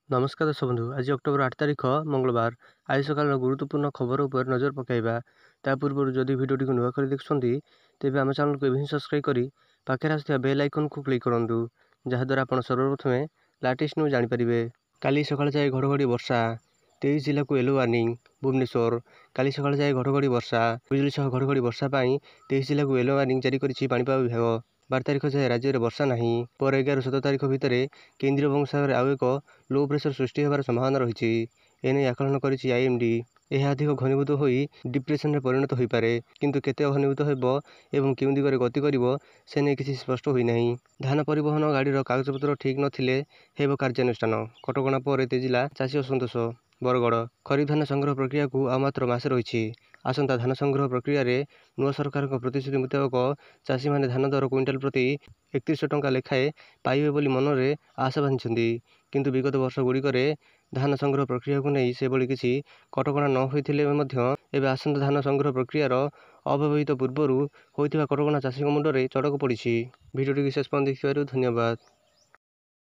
ନମସ୍କାର ଦର୍ଶକ ବନ୍ଧୁ, ଆଜି ଅକ୍ଟୋବର 8 ତାରିଖ ମଙ୍ଗଳବାର। ଆଜି ସକାଳର ଗୁରୁତ୍ୱପୂର୍ଣ୍ଣ ଖବର ଉପରେ ନଜର ପକାଇବା। ତା ପୂର୍ବରୁ ଯଦି ଭିଡ଼ିଓଟିକୁ ନୂଆ କରି ଦେଖୁଛନ୍ତି, ତେବେ ଆମ ଚ୍ୟାନେଲକୁ ଏବେ ହିଁ ସବସ୍କ୍ରାଇବ୍ କରି ପାଖରେ ଆସୁଥିବା ବେଲ୍ ଆଇକନ୍କୁ କ୍ଲିକ୍ କରନ୍ତୁ, ଯାହାଦ୍ୱାରା ଆପଣ ସର୍ବପ୍ରଥମେ ଲାଟେଷ୍ଟ ନ୍ୟୁଜ୍ ଜାଣିପାରିବେ। କାଲି ସକାଳ ଯାଏ ଘଡ଼ଘଡ଼ି ବର୍ଷା, 23 ଜିଲ୍ଲାକୁ ୟେଲୋ ୱାର୍ଣ୍ଣିଂ। ଭୁବନେଶ୍ୱର, କାଲି ସକାଳ ଯାଏ ଘଡ଼ଘଡ଼ି ବର୍ଷା, ବିଜୁଳି ସହ ଘଡ଼ଘଡ଼ି ବର୍ଷା ପାଇଁ 23 ଜିଲ୍ଲାକୁ ୟେଲୋ ୱାର୍ଣ୍ଣିଂ ଜାରି କରିଛି ପାଣିପାଗ ବିଭାଗ। 12 ତାରିଖ ଯାଏ ରାଜ୍ୟରେ ବର୍ଷା ନାହିଁ। ପରେ 11 ଓ 17 ତାରିଖ ଭିତରେ କେନ୍ଦ୍ରୀୟ ବଙ୍ଗୋପସାଗରରେ ଆଉ ଏକ ଲୋ ପ୍ରେସର ସୃଷ୍ଟି ହେବାର ସମ୍ଭାବନା ରହିଛି। ଏନେଇ ଆକଳନ କରିଛି ଆଇଏମ୍ଡି। ଏହା ଅଧିକ ଘନୀଭୂତ ହୋଇ ଡିପ୍ରେସନରେ ପରିଣତ ହୋଇପାରେ, କିନ୍ତୁ କେତେ ଘନୀଭୂତ ହେବ ଏବଂ କେଉଁ ଦିଗରେ ଗତି କରିବ ସେ ନେଇ କିଛି ସ୍ପଷ୍ଟ ହୋଇନାହିଁ। ଧାନ ପରିବହନ ଗାଡ଼ିର କାଗଜପତ୍ର ଠିକ୍ ନଥିଲେ ହେବ କାର୍ଯ୍ୟାନୁଷ୍ଠାନ। କଟକଣା ପରେ ତେଜିଲା ଚାଷୀ ଅସନ୍ତୋଷ। ବରଗଡ଼, ଖରିଫ ଧାନ ସଂଗ୍ରହ ପ୍ରକ୍ରିୟାକୁ ଆଉ ମାତ୍ର ମାସେ ରହିଛି। ଆସନ୍ତା ଧାନ ସଂଗ୍ରହ ପ୍ରକ୍ରିୟାରେ ନୂଆ ସରକାରଙ୍କ ପ୍ରତିଶ୍ରୁତି ମୁତାବକ ଚାଷୀମାନେ ଧାନ ଦର କ୍ୱିଣ୍ଟାଲ ପ୍ରତି 3100 ଟଙ୍କା ଲେଖାଏଁ ପାଇବେ ବୋଲି ମନରେ ଆଶା ବାନ୍ଧିଛନ୍ତି। କିନ୍ତୁ ବିଗତ ବର୍ଷଗୁଡ଼ିକରେ ଧାନ ସଂଗ୍ରହ ପ୍ରକ୍ରିୟାକୁ ନେଇ ସେଭଳି କିଛି କଟକଣା ନ ହୋଇଥିଲେ ମଧ୍ୟ ଏବେ ଆସନ୍ତା ଧାନ ସଂଗ୍ରହ ପ୍ରକ୍ରିୟାର ଅବ୍ୟବହିତ ପୂର୍ବରୁ ହୋଇଥିବା କଟକଣା ଚାଷୀଙ୍କ ମୁଣ୍ଡରେ ଚଡ଼କ ପଡ଼ିଛି। ଭିଡ଼ିଓଟିକୁ ଶେଷ ପର୍ଯ୍ୟନ୍ତ ଦେଖିଥିବାରୁ ଧନ୍ୟବାଦ।